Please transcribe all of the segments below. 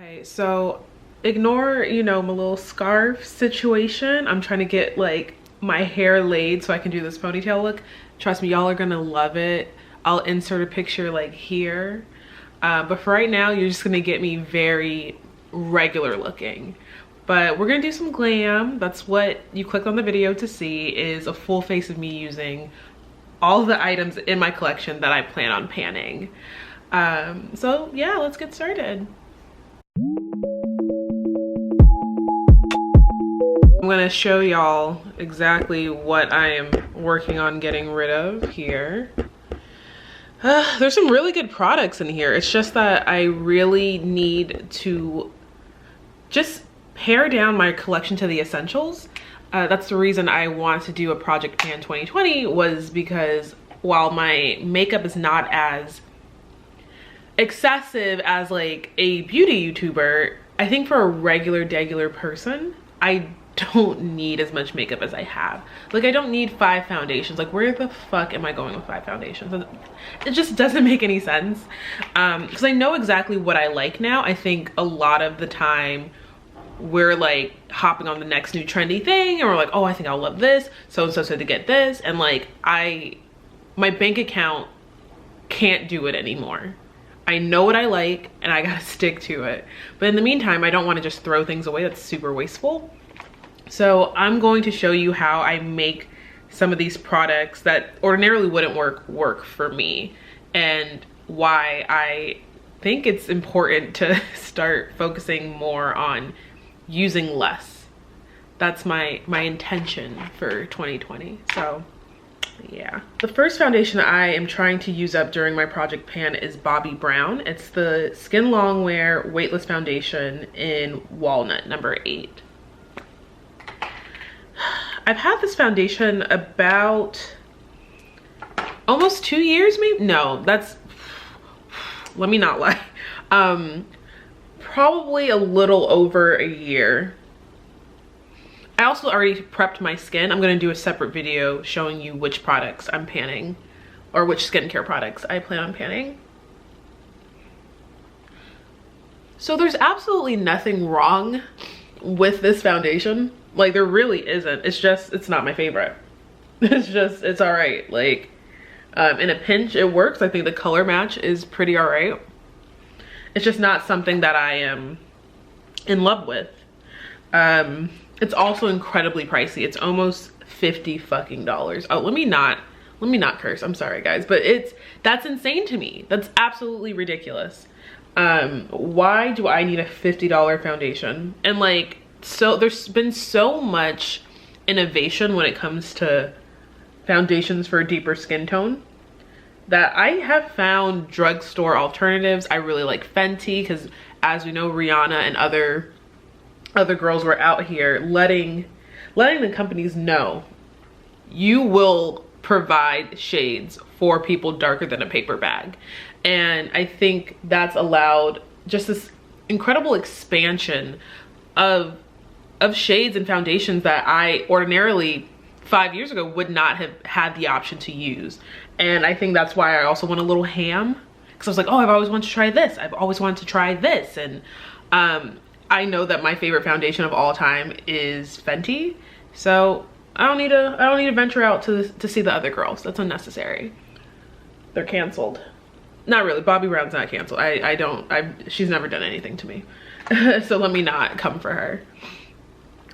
Okay, so ignore, my little scarf situation. I'm trying to get like my hair laid so I can do this ponytail look. Trust me, y'all are gonna love it. I'll insert a picture like here. But for right now, you're just gonna get me very regular looking. But we're gonna do some glam. That's what you clicked on the video to see, is a full face of me using all the items in my collection that I plan on panning. So yeah, let's get started. I'm gonna show y'all exactly what I am working on getting rid of here. There's some really good products in here. It's just that I really need to just pare down my collection to the essentials. That's the reason I wanted to do a Project Pan 2020, was because while my makeup is not as excessive as like a beauty YouTuber, I think for a regular person, I don't need as much makeup as I have. Like, I don't need 5 foundations. Like, where the fuck am I going with 5 foundations? It just doesn't make any sense. Because I know exactly what I like now. I think a lot of the time we're like hopping on the next new trendy thing and we're like, oh, I think I'll love this. So said to get this. And like, my bank account can't do it anymore. I know what I like and I gotta stick to it. But in the meantime, I don't want to just throw things away. That's super wasteful. So I'm going to show you how I make some of these products that ordinarily wouldn't work for me, and why I think it's important to start focusing more on using less. That's my intention for 2020. So yeah. The first foundation I am trying to use up during my Project Pan is Bobbi Brown. It's the Skin Longwear Weightless Foundation in Walnut, number 8. I've had this foundation about almost 2 years, maybe? No, that's, let me not lie. Probably a little over a year. I also already prepped my skin. I'm gonna do a separate video showing you which products I'm panning, or which skincare products I plan on panning. So there's absolutely nothing wrong with this foundation. Like, there really isn't. It's just, it's not my favorite. It's all right. Like, in a pinch, it works. I think the color match is pretty all right. It's just not something that I am in love with. It's also incredibly pricey. It's almost $50 fucking dollars. Oh, let me not curse. I'm sorry, guys, but that's insane to me. That's absolutely ridiculous. Why do I need a $50 foundation? And like, so there's been so much innovation when it comes to foundations for a deeper skin tone that I have found drugstore alternatives. I really like Fenty, because as we know, Rihanna and other girls were out here letting the companies know you will provide shades for people darker than a paper bag. And I think that's allowed just this incredible expansion of shades and foundations that I ordinarily 5 years ago would not have had the option to use. And I think that's why I also went a little ham, because I was like, oh, I've always wanted to try this. I've always wanted to try this. And I know that my favorite foundation of all time is Fenty. So I don't need to venture out to see the other girls. That's unnecessary. They're canceled. Not really. Bobbi Brown's not canceled. She's never done anything to me. So let me not come for her.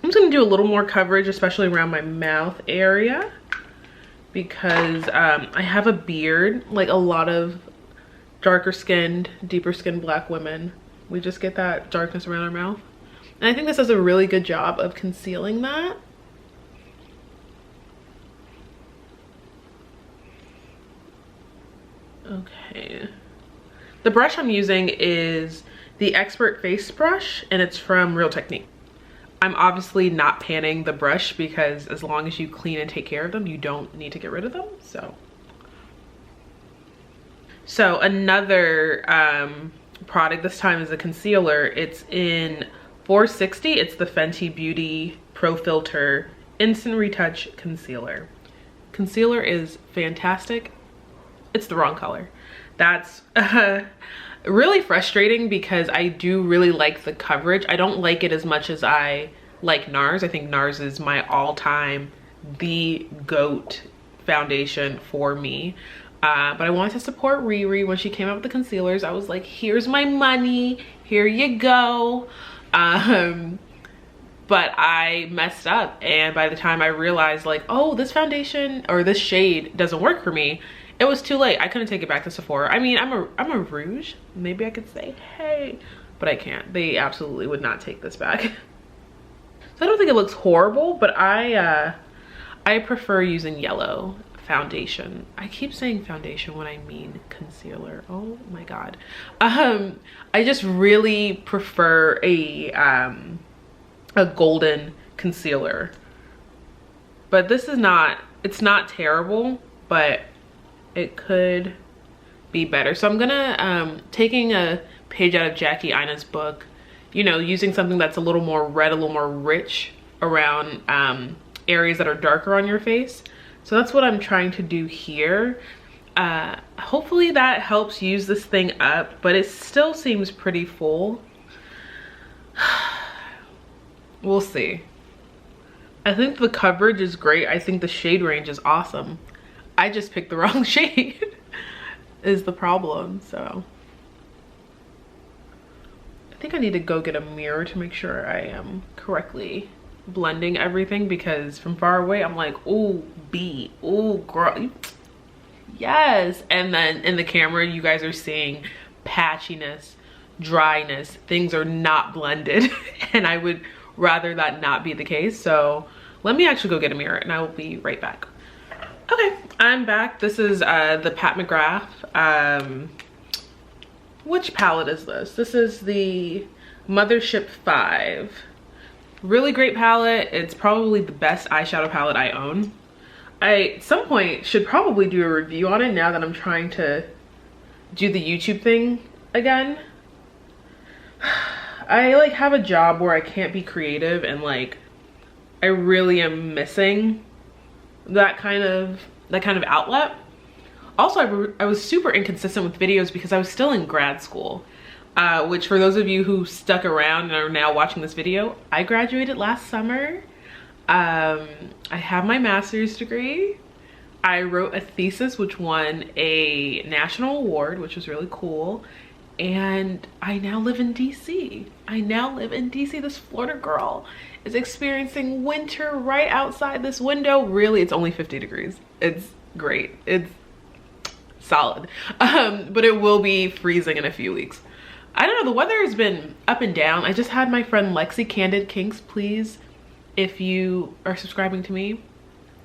I'm just gonna do a little more coverage, especially around my mouth area, because I have a beard. Like a lot of darker skinned, deeper skinned black women, we just get that darkness around our mouth. And I think this does a really good job of concealing that. Okay. The brush I'm using is the Expert Face Brush, and it's from Real Technique. I'm obviously not panning the brush, because as long as you clean and take care of them, you don't need to get rid of them. So another product this time is a concealer. It's in 460. It's the Fenty Beauty Pro Filter Instant Retouch Concealer. Concealer is fantastic. It's the wrong color. That's Really frustrating because I do really like the coverage. I don't like it as much as I like NARS. I think NARS is my all-time, the GOAT foundation for me. But I wanted to support Riri when she came out with the concealers. I was like, here's my money, here you go. But I messed up, and by the time I realized like, oh, this foundation or this shade doesn't work for me, it was too late. I couldn't take it back to Sephora. I mean, I'm a Rouge. Maybe I could say, hey, but I can't. They absolutely would not take this back. So I don't think it looks horrible, but I prefer using yellow foundation. I keep saying foundation when I mean concealer. Oh my God. I just really prefer a golden concealer. But this is not, it's not terrible, but it could be better. So I'm gonna taking a page out of Jackie Ina's book, you know, using something that's a little more red, a little more rich around areas that are darker on your face. So that's what I'm trying to do here. Hopefully that helps use this thing up, but it still seems pretty full. We'll see. I think the coverage is great. I think the shade range is awesome. I just picked the wrong shade is the problem. So I think I need to go get a mirror to make sure I am correctly blending everything, because from far away I'm like, oh B, oh girl, yes. And then in the camera you guys are seeing patchiness, dryness, things are not blended. And I would rather that not be the case. So let me actually go get a mirror and I will be right back. Okay, I'm back. This is the Pat McGrath. Which palette is this? This is the Mothership 5. Really great palette. It's probably the best eyeshadow palette I own. I at some point should probably do a review on it now that I'm trying to do the YouTube thing again. I like have a job where I can't be creative, and like I really am missing that kind of outlet. Also, I was super inconsistent with videos because I was still in grad school, which for those of you who stuck around and are now watching this video, I graduated last summer. I have my master's degree. I wrote a thesis which won a national award, which was really cool. And I now live in DC. I now live in DC. This Florida girl is experiencing winter right outside this window. Really, it's only 50 degrees. It's great. It's solid. But it will be freezing in a few weeks. I don't know, the weather has been up and down. I just had my friend Lexi Candid Kinks. Please, if you are subscribing to me,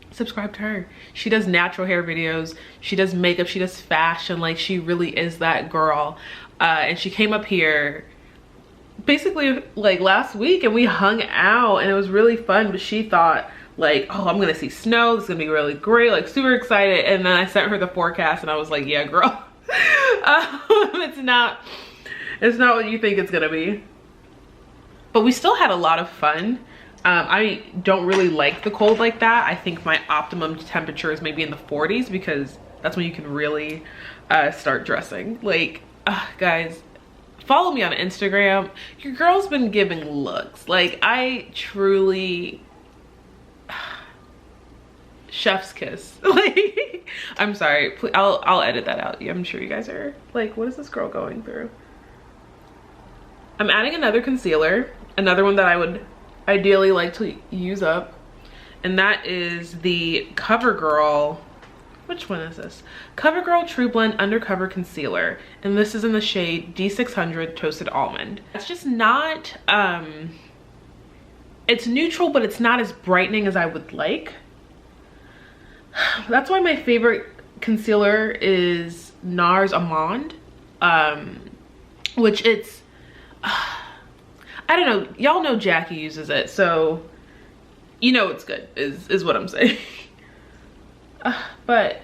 subscribe to her. She does natural hair videos, she does makeup, she does fashion. Like, she really is that girl. And she came up here basically like last week and we hung out and it was really fun. But she thought like, oh, I'm gonna see snow, this is gonna be really great, like super excited. And then I sent her the forecast and I was like, yeah girl, it's not what you think it's gonna be. But we still had a lot of fun. I don't really like the cold like that. I think my optimum temperature is maybe in the 40s because that's when you can really start dressing. Like, guys, follow me on Instagram. Your girl's been giving looks. Like, I truly, chef's kiss. Like, I'm sorry, please, I'll edit that out. I'm sure you guys are like, what is this girl going through? I'm adding another concealer, another one that I would ideally like to use up, and that is the CoverGirl. Which one is this? CoverGirl True Blend Undercover Concealer, and this is in the shade D600 Toasted Almond. It's just not, it's neutral, but it's not as brightening as I would like. That's why my favorite concealer is NARS Amande, which it's, I don't know, y'all know Jackie uses it, so you know it's good, is what I'm saying. But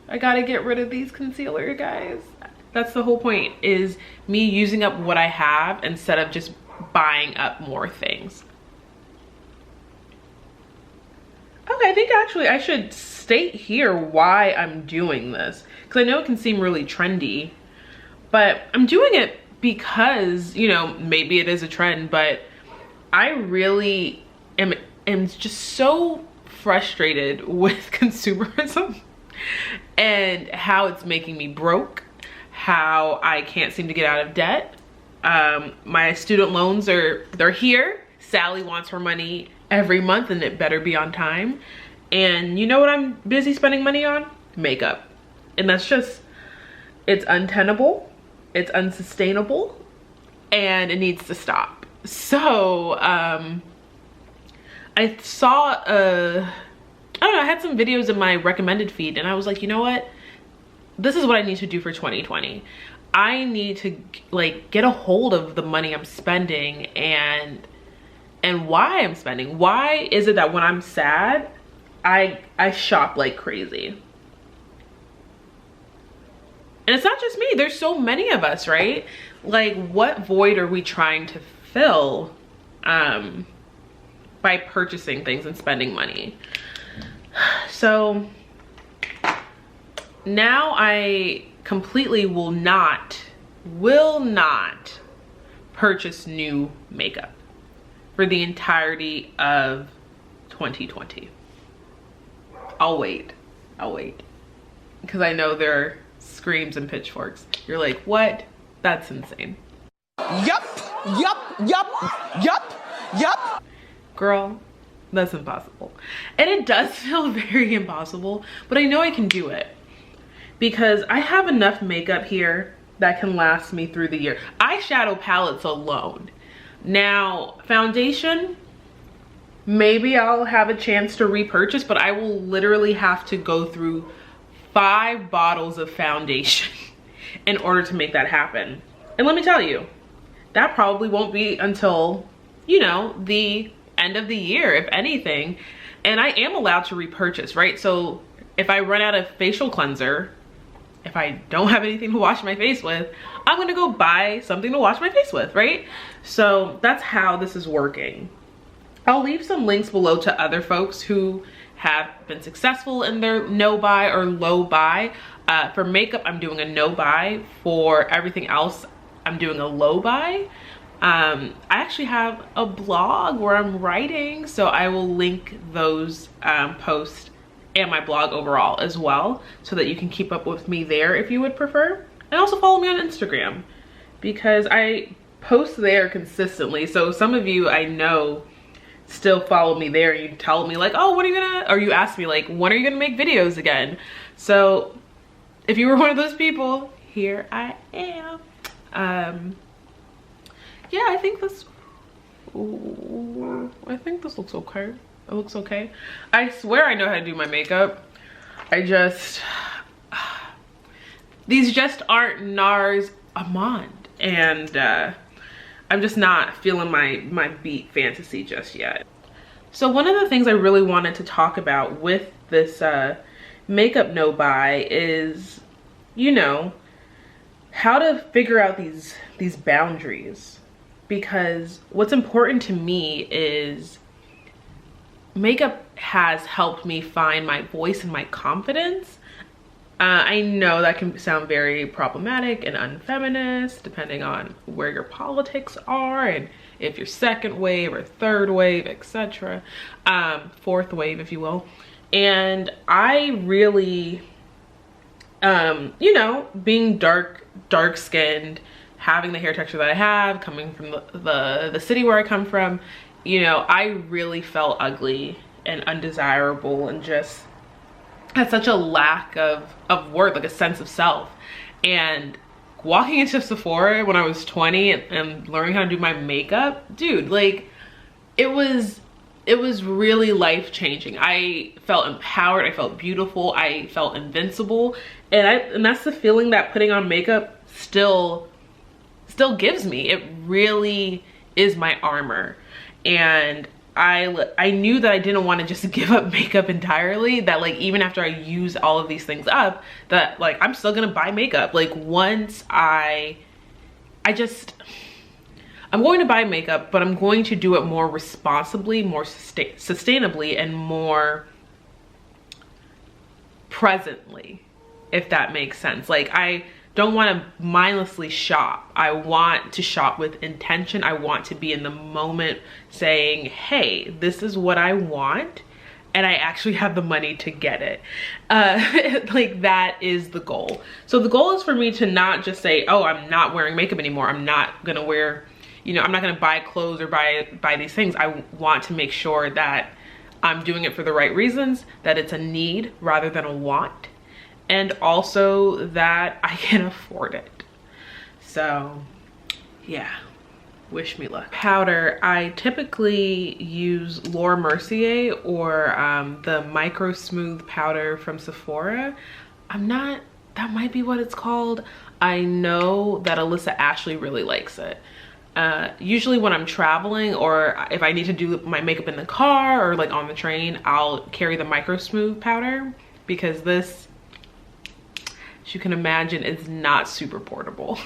I gotta get rid of these concealer, guys. That's the whole point, is me using up what I have instead of just buying up more things. Okay, I think actually I should state here why I'm doing this, because I know it can seem really trendy, But I'm doing it because, you know, maybe it is a trend, but I really am just so frustrated with consumerism and how it's making me broke, how I can't seem to get out of debt. My student loans they're here. Sally wants her money every month and it better be on time. And you know what I'm busy spending money on? Makeup. And that's just, it's untenable, it's unsustainable, and it needs to stop. So I saw I don't know, I had some videos in my recommended feed and I was like, you know what, this is what I need to do for 2020. I need to like get a hold of the money I'm spending and why I'm spending. Why is it that when I'm sad I shop like crazy? And it's not just me, there's so many of us, right? Like, what void are we trying to fill by purchasing things and spending money? So now I completely will not purchase new makeup for the entirety of 2020. I'll wait, because I know there are screams and pitchforks. You're like, what? That's insane. Yup. Girl, that's impossible. And it does feel very impossible, but I know I can do it because I have enough makeup here that can last me through the year. Eyeshadow palettes alone. Now, foundation, maybe I'll have a chance to repurchase, but I will literally have to go through 5 bottles of foundation in order to make that happen. And let me tell you, that probably won't be until, you know, the end of the year, if anything. And I am allowed to repurchase, right? So if I run out of facial cleanser, if I don't have anything to wash my face with, I'm gonna go buy something to wash my face with, right? So that's how this is working. I'll leave some links below to other folks who have been successful in their no buy or low buy. For makeup, I'm doing a no buy. For everything else, I'm doing a low buy. I actually have a blog where I'm writing, so I will link those posts and my blog overall as well, so that you can keep up with me there if you would prefer. And also follow me on Instagram because I post there consistently. So some of you I know still follow me there. You tell me like, oh, when are you gonna, or you ask me like, when are you gonna make videos again? So if you were one of those people, here I am. Yeah, I think this looks okay. It looks okay. I swear I know how to do my makeup. These just aren't NARS Amand, and I'm just not feeling my beat fantasy just yet. So one of the things I really wanted to talk about with this makeup no buy is, you know, how to figure out these boundaries. Because what's important to me is makeup has helped me find my voice and my confidence. I know that can sound very problematic and unfeminist depending on where your politics are and if you're second wave or third wave, etc. Fourth wave, if you will. And I really, you know, being dark skinned, having the hair texture that I have, coming from the city where I come from, you know, I really felt ugly and undesirable and just had such a lack of worth, like a sense of self. And walking into Sephora when I was 20 and learning how to do my makeup, dude, like it was really life-changing. I felt empowered, I felt beautiful, I felt invincible. And that's the feeling that putting on makeup still gives me. It really is my armor. And I knew that I didn't want to just give up makeup entirely, that like even after I use all of these things up, that like I'm still gonna buy makeup. Like once I'm going to buy makeup, but I'm going to do it more responsibly, more sustainably, and more presently, if that makes sense. Like I don't want to mindlessly shop. I want to shop with intention. I want to be in the moment saying, hey, this is what I want, and I actually have the money to get it. Like, that is the goal. So the goal is for me to not just say, oh, I'm not wearing makeup anymore. I'm not gonna wear, you know, I'm not gonna buy clothes or buy these things. I want to make sure that I'm doing it for the right reasons, that it's a need rather than a want, and also that I can afford it. So yeah, wish me luck. Powder, I typically use Laura Mercier or the Micro Smooth powder from Sephora. That might be what it's called. I know that Alyssa Ashley really likes it. Usually when I'm traveling, or if I need to do my makeup in the car or like on the train, I'll carry the Micro Smooth powder, because this, as you can imagine, is not super portable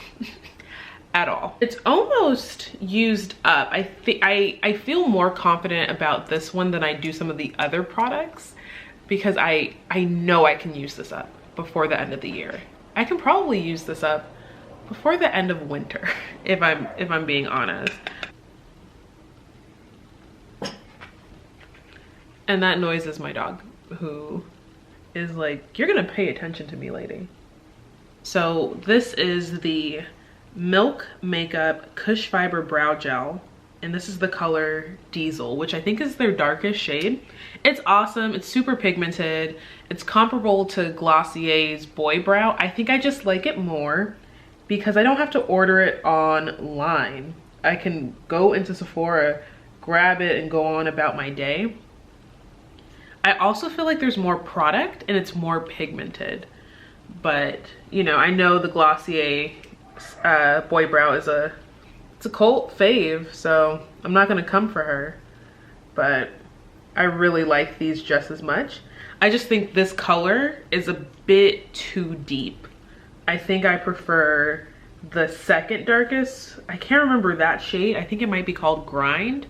at all. It's almost used up. I feel more confident about this one than I do some of the other products, because I know I can use this up before the end of the year. I can probably use this up before the end of winter, if I'm being honest. And that noise is my dog, who is like, you're gonna pay attention to me, lady. So this is the Milk Makeup Cush Fiber Brow Gel, and this is the color Diesel, which I think is their darkest shade. It's awesome. It's super pigmented. It's comparable to Glossier's Boy Brow. I think I just like it more because I don't have to order it online. I can go into Sephora, grab it, and go on about my day. I also feel like there's more product and it's more pigmented. But, you know, I know the Glossier Boy Brow is it's a cult fave, so I'm not gonna come for her. But I really like these just as much. I just think this color is a bit too deep. I think I prefer the second darkest. I can't remember that shade. I think it might be called Grind,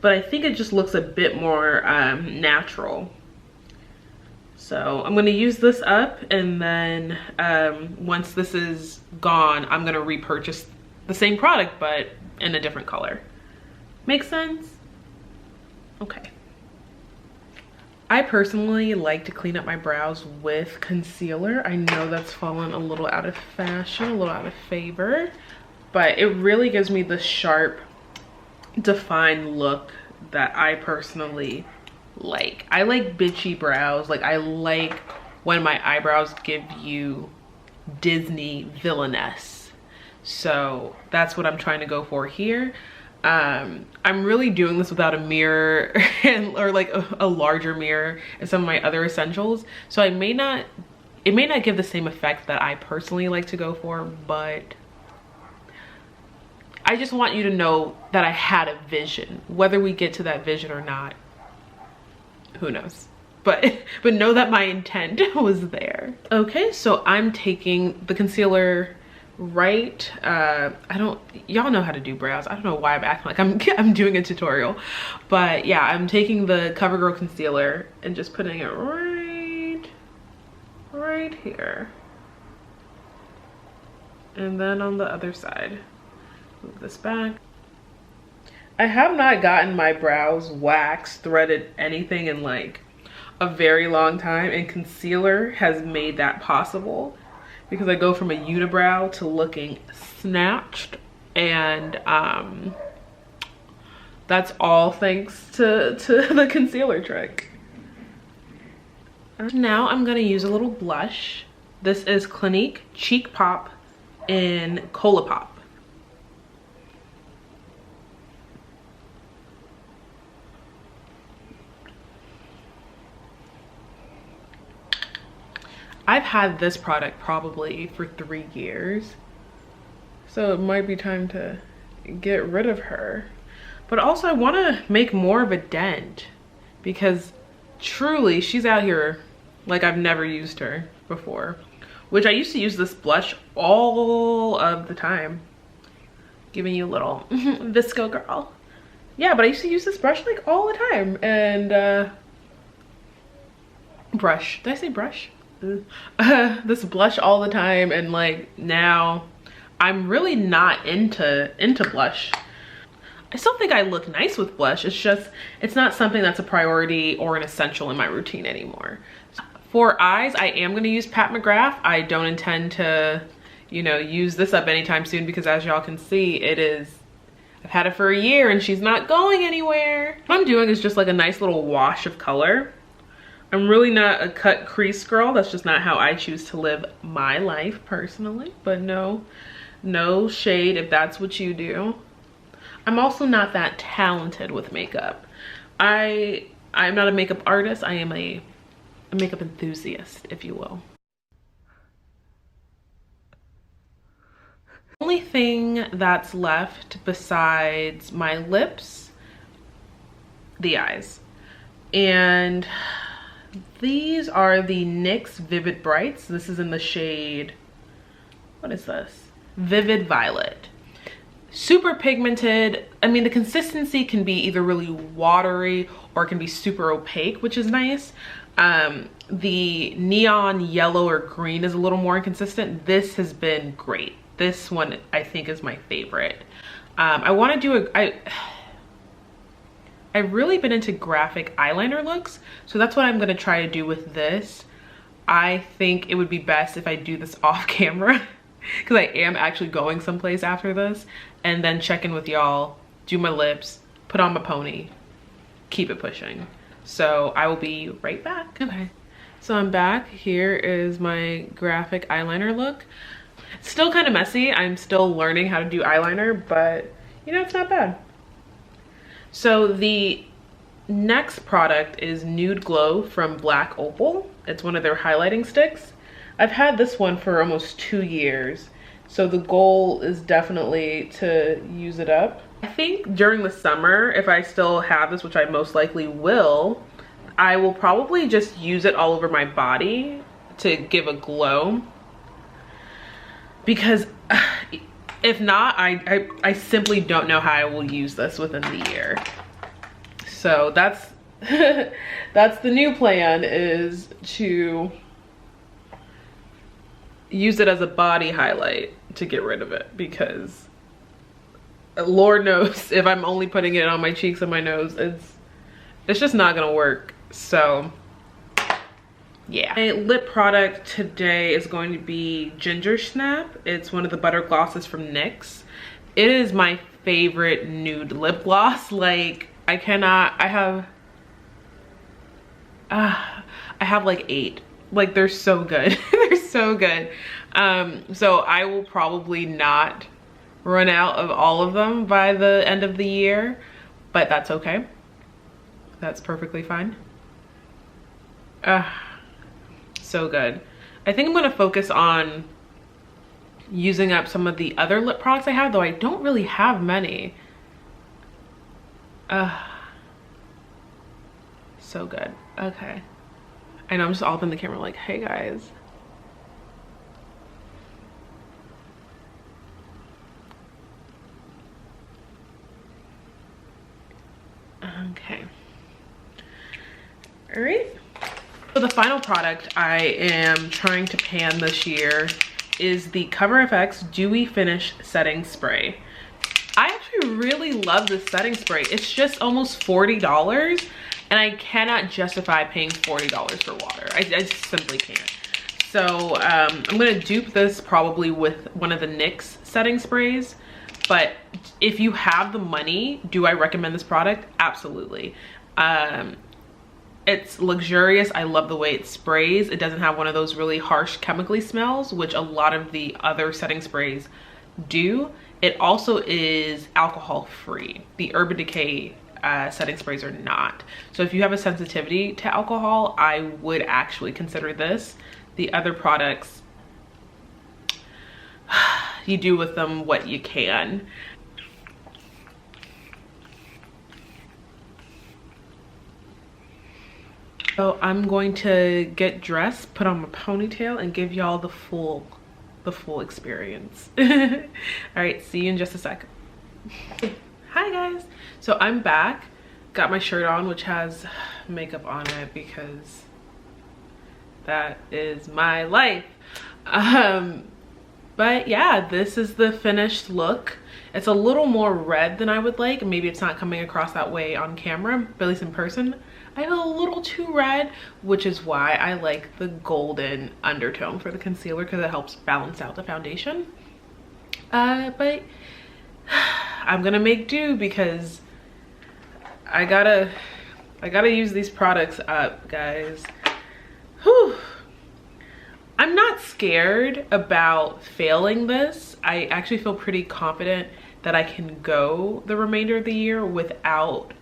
but I think it just looks a bit more natural. So I'm gonna use this up, and then once this is gone, I'm gonna repurchase the same product but in a different color. Make sense? Okay. I personally like to clean up my brows with concealer. I know that's fallen a little out of fashion, a little out of favor, but it really gives me the sharp, defined look that I personally like. I like bitchy brows. Like, I like when my eyebrows give you Disney villainess. So that's what I'm trying to go for here. I'm really doing this without a mirror or like a larger mirror and some of my other essentials. So it may not give the same effect that I personally like to go for, but I just want you to know that I had a vision. Whether we get to that vision or not, who knows? But know that my intent was there. Okay, so I'm taking the concealer right, y'all know how to do brows. I don't know why I'm acting like I'm doing a tutorial, but yeah, I'm taking the CoverGirl concealer and just putting it right here, and then on the other side. Move this back. I have not gotten my brows waxed, threaded, anything in like a very long time, and concealer has made that possible, because I go from a unibrow to looking snatched, and that's all thanks to the concealer trick. Now I'm gonna use a little blush. This is Clinique Cheek Pop in Cola Pop. I've had this product probably for 3 years, so it might be time to get rid of her. But also I want to make more of a dent, because truly she's out here like I've never used her before, which I used to use this blush all of the time. Giving you a little Visco girl. Yeah, but I used to use this brush like all the time. And brush, did I say brush? this blush all the time, and like now I'm really not into blush. I still think I look nice with blush. It's just, it's not something that's a priority or an essential in my routine anymore. For eyes, I am gonna use Pat McGrath. I don't intend to, you know, use this up anytime soon because as y'all can see, it is, I've had it for a year and she's not going anywhere. What I'm doing is just like a nice little wash of color. I'm really not a cut crease girl. That's just not how I choose to live my life personally, but no shade if that's what you do. I'm also not that talented with makeup. I'm not a makeup artist. I am a makeup enthusiast, if you will. Only thing that's left besides my lips, the eyes. And these are the NYX Vivid Brights. This is in the shade, what is this? Vivid Violet. Super pigmented. I mean, the consistency can be either really watery or it can be super opaque, which is nice. The neon yellow or green is a little more inconsistent. This has been great. This one I think is my favorite. I want to do I've really been into graphic eyeliner looks, so that's what I'm going to try to do with this. I think it would be best if I do this off camera because I am actually going someplace after this, and then check in with y'all, do my lips, put on my pony, keep it pushing. So I will be right back. Okay, so I'm back. Here is my graphic eyeliner look. Still kind of messy. I'm still learning how to do eyeliner, but you know, it's not bad. So the next product is Nude Glow from Black Opal. It's one of their highlighting sticks. I've had this one for almost 2 years. So the goal is definitely to use it up. I think during the summer, if I still have this, which I most likely will, I will probably just use it all over my body to give a glow. Because if not, I simply don't know how I will use this within the year. So that's that's the new plan, is to use it as a body highlight to get rid of it, because Lord knows if I'm only putting it on my cheeks and my nose, it's just not gonna work. So yeah. My lip product today is going to be Ginger Snap. It's one of the butter glosses from NYX. It is my favorite nude lip gloss. Like I have like 8. Like they're so good. They're so good. So I will probably not run out of all of them by the end of the year, but that's okay. That's perfectly fine. So good. I think I'm gonna focus on using up some of the other lip products I have, though I don't really have many. So good. Okay. I know I'm just all up in the camera like, hey guys. Okay. All right. So the final product I am trying to pan this year is the Cover FX Dewy Finish Setting Spray. I actually really love this setting spray. It's just almost $40 and I cannot justify paying $40 for water. I just simply can't. So I'm gonna dupe this probably with one of the NYX setting sprays, but if you have the money, do I recommend this product? Absolutely. It's luxurious. I love the way it sprays. It doesn't have one of those really harsh chemically smells, which a lot of the other setting sprays do. It also is alcohol free. The Urban Decay setting sprays are not. So if you have a sensitivity to alcohol, I would actually consider this. The other products, you do with them what you can. So I'm going to get dressed, put on my ponytail, and give y'all the full experience. All right, see you in just a sec. Hi guys. So I'm back. Got my shirt on, which has makeup on it because that is my life. But yeah, this is the finished look. It's a little more red than I would like. Maybe it's not coming across that way on camera, but at least in person, I feel a little too red, which is why I like the golden undertone for the concealer, because it helps balance out the foundation. But I'm gonna make do because I gotta use these products up, guys. Whew. I'm not scared about failing this. I actually feel pretty confident that I can go the remainder of the year without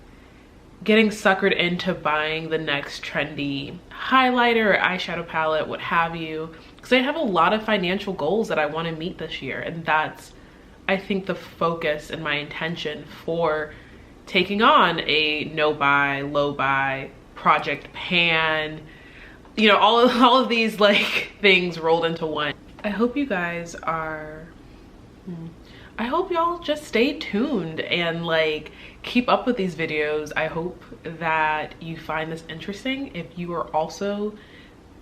getting suckered into buying the next trendy highlighter or eyeshadow palette, what have you. Because I have a lot of financial goals that I want to meet this year. And that's, I think, the focus and my intention for taking on a no buy, low buy, project pan, you know, all of these like things rolled into one. I hope you guys are, I hope y'all just stay tuned and like keep up with these videos. I hope that you find this interesting. If you are also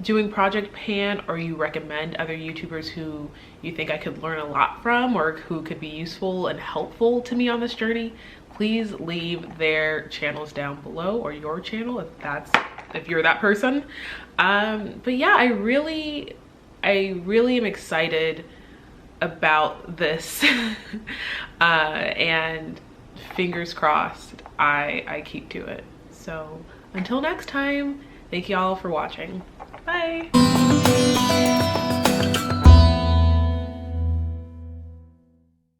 doing project pan, or you recommend other YouTubers who you think I could learn a lot from, or who could be useful and helpful to me on this journey, please leave their channels down below, or your channel if you're that person. But yeah, I really am excited about this. And fingers crossed I keep to it. So until next time, thank y'all for watching. Bye.